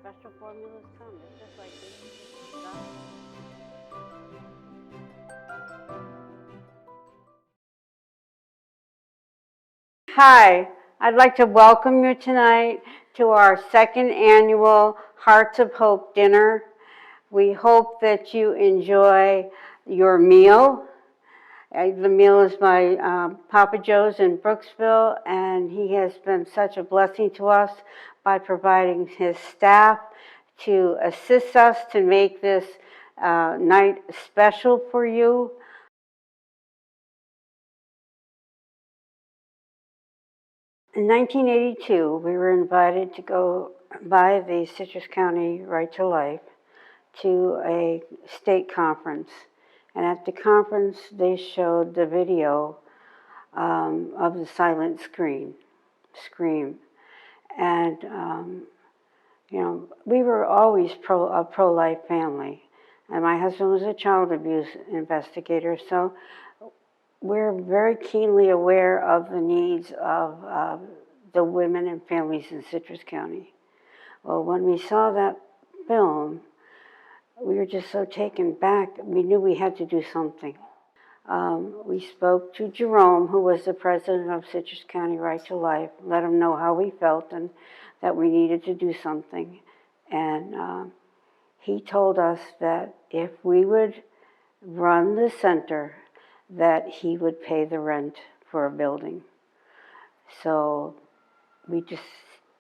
special formulas come. It's just like this. Hi, I'd like to welcome you tonight to our second annual Hearts of Hope dinner. We hope that you enjoy your meal. The meal is by Papa Joe's in Brooksville, and he has been such a blessing to us by providing his staff to assist us to make this night special for you. In 1982, we were invited to go by the Citrus County Right to Life to a state conference. And at the conference, they showed the video of the silent scream. And, you know, we were always a pro-life family. And my husband was a child abuse investigator, so we're very keenly aware of the needs of the women and families in Citrus County. Well, when we saw that film, we were just so taken back. We knew we had to do something. We spoke to Jerome, who was the president of Citrus County Right to Life, let him know how we felt and that we needed to do something. And he told us that if we would run the center, that he would pay the rent for a building. So we just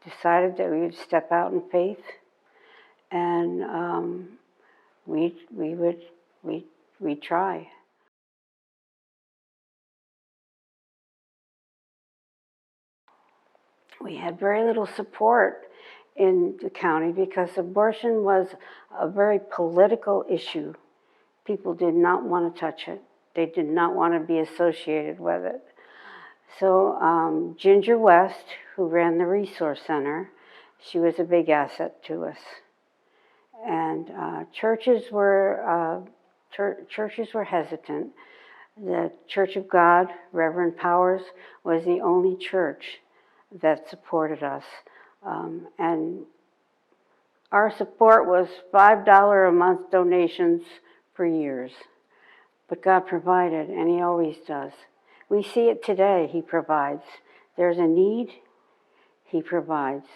decided that we would step out in faith, and we'd try. We had very little support in the county because abortion was a very political issue. People did not want to touch it. They did not want to be associated with it. So Ginger West, who ran the Resource Center, she was a big asset to us. And churches were hesitant. The Church of God, Reverend Powers, was the only church that supported us. And our support was $5 a month donations for years. But God provided, and He always does. We see it today, He provides. There's a need, He provides.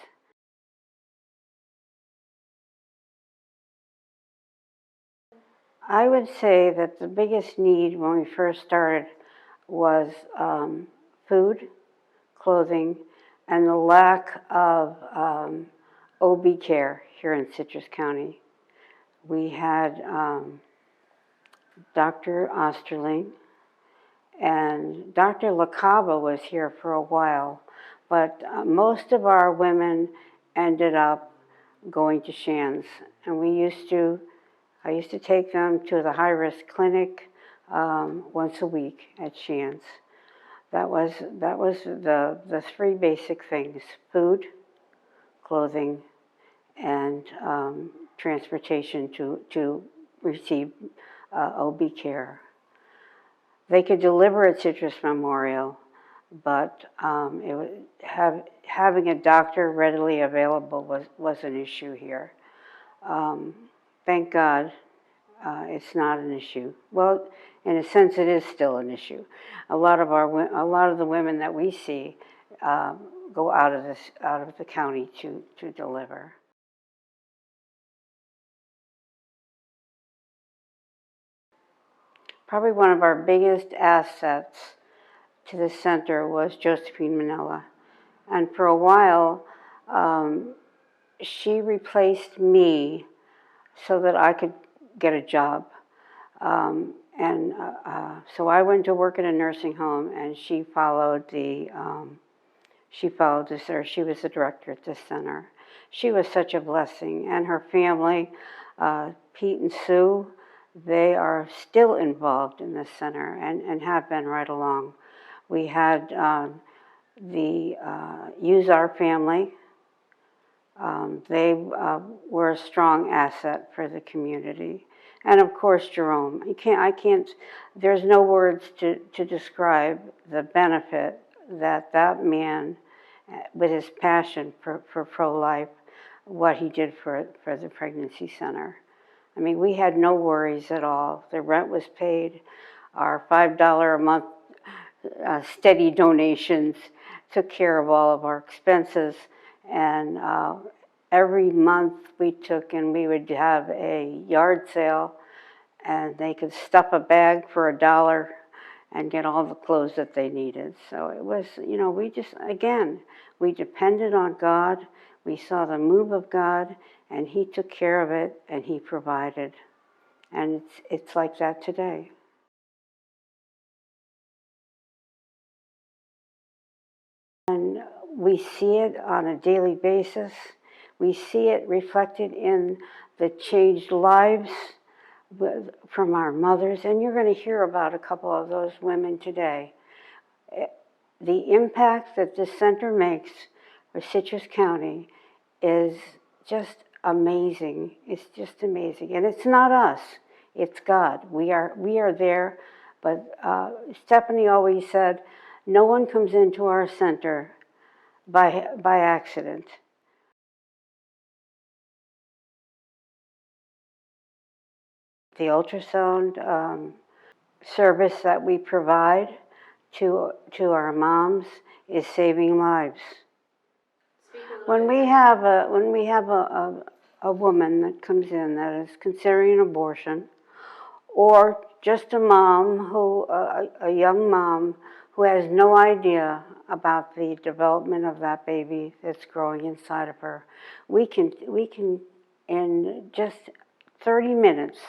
I would say that the biggest need when we first started was food, clothing, and the lack of OB care here in Citrus County. We had Dr. Osterling, and Dr. LaCava was here for a while, but most of our women ended up going to Shands, and I used to take them to the high-risk clinic once a week at Shands. That was the three basic things: food, clothing, and transportation to receive OB care. They could deliver at Citrus Memorial, but having a doctor readily available was an issue here. Thank God it's not an issue. Well, in a sense, it is still an issue. A lot of the women that we see go out of the county to deliver. Probably one of our biggest assets to the center was Josephine Manella. And for a while, she replaced me so that I could get a job. So I went to work in a nursing home, and she followed this, or she was the director at this center. She was such a blessing, and her family, Pete and Sue, they are still involved in this center and have been right along. We had the Use Our Family. They were a strong asset for the community. And of course, Jerome. There's no words to describe the benefit that man, with his passion for pro-life, what he did for the pregnancy center. I mean, we had no worries at all. The rent was paid. Our $5 a month steady donations took care of all of our expenses. And every month we took and we would have a yard sale, and they could stuff a bag for $1 and get all the clothes that they needed. So it was, we just, again, we depended on God. We saw the move of God, and he took care of it, and he provided. And it's like that today. And we see it on a daily basis. We see it reflected in the changed lives from our mothers, and you're going to hear about a couple of those women today. The impact that this center makes for Citrus County is just amazing. It's just amazing. And it's not us, it's God. We are there, but Stephanie always said, no one comes into our center by accident. The ultrasound service that we provide to our moms is saving lives. When we have a woman that comes in that is considering an abortion, or just a mom a young mom who has no idea about the development of that baby that's growing inside of her, we can in just 30 minutes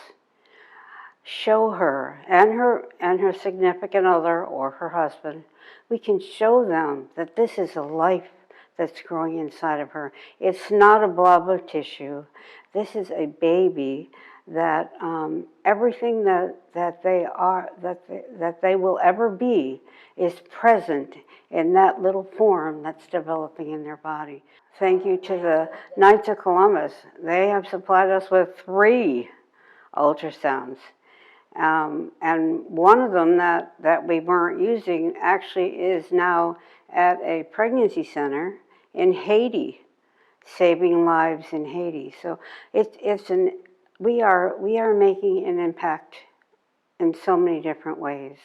show her and her significant other or her husband, we can show them that this is a life that's growing inside of her. It's not a blob of tissue. This is a baby that everything that they will ever be is present in that little form that's developing in their body. Thank you to the Knights of Columbus. They have supplied us with 3 ultrasounds. And one of them that we weren't using actually is now at a pregnancy center in Haiti, saving lives in Haiti. So we are making an impact in so many different ways.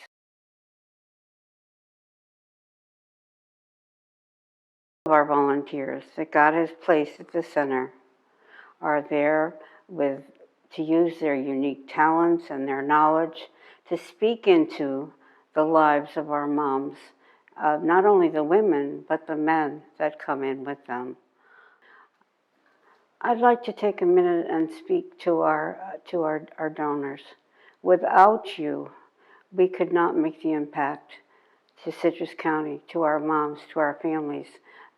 Our volunteers that God has placed at the center are there to use their unique talents and their knowledge to speak into the lives of our moms, not only the women, but the men that come in with them. I'd like to take a minute and speak to our donors. Without you, we could not make the impact to Citrus County, to our moms, to our families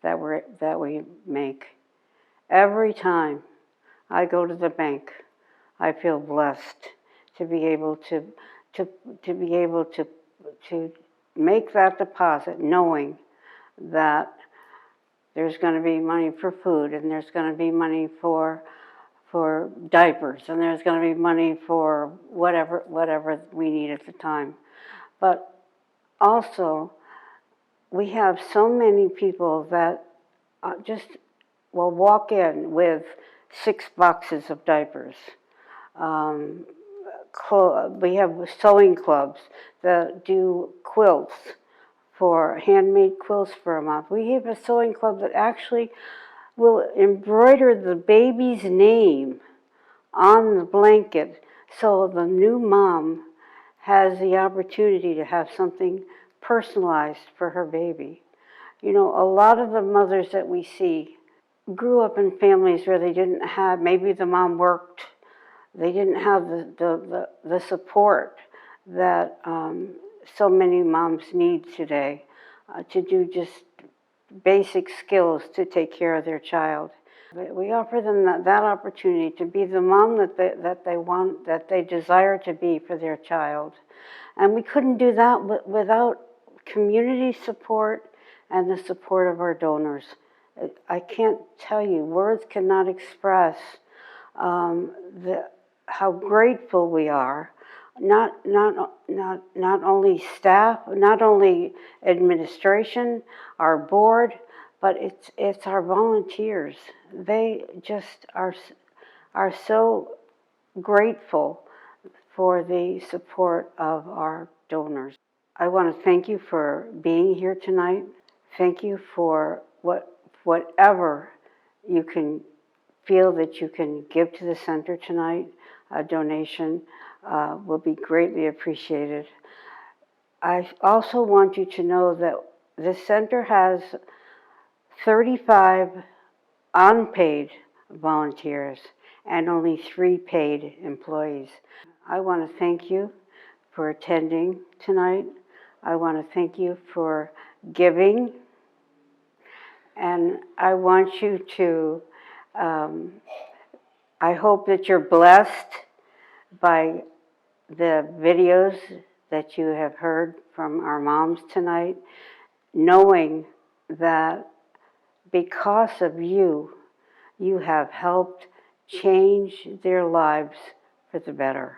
that we make. Every time I go to the bank, I feel blessed to be able to make that deposit, knowing that there's going to be money for food, and there's going to be money for diapers, and there's going to be money for whatever we need at the time. But also, we have so many people that just will walk in with 6 boxes of diapers. We have sewing clubs that do quilts, for handmade quilts for a month. We have a sewing club that actually will embroider the baby's name on the blanket, so the new mom has the opportunity to have something personalized for her baby. A lot of the mothers that we see grew up in families where they didn't have, maybe the mom worked, they didn't have the support that so many moms need today to do just basic skills to take care of their child. We offer them that opportunity to be the mom that they want, that they desire to be for their child. And we couldn't do that without community support and the support of our donors. I can't tell you, words cannot express how grateful we are. Not only staff, not only administration, our board, but it's our volunteers. They just are so grateful for the support of our donors. I want to thank you for being here tonight. Thank you for whatever you can feel that you can give to the center tonight. A donation will be greatly appreciated. I also want you to know that the center has 35 unpaid volunteers and only 3 paid employees. I want to thank you for attending tonight. I want to thank you for giving. And I want you to, I hope that you're blessed by the videos that you have heard from our moms tonight, knowing that because of you, you have helped change their lives for the better.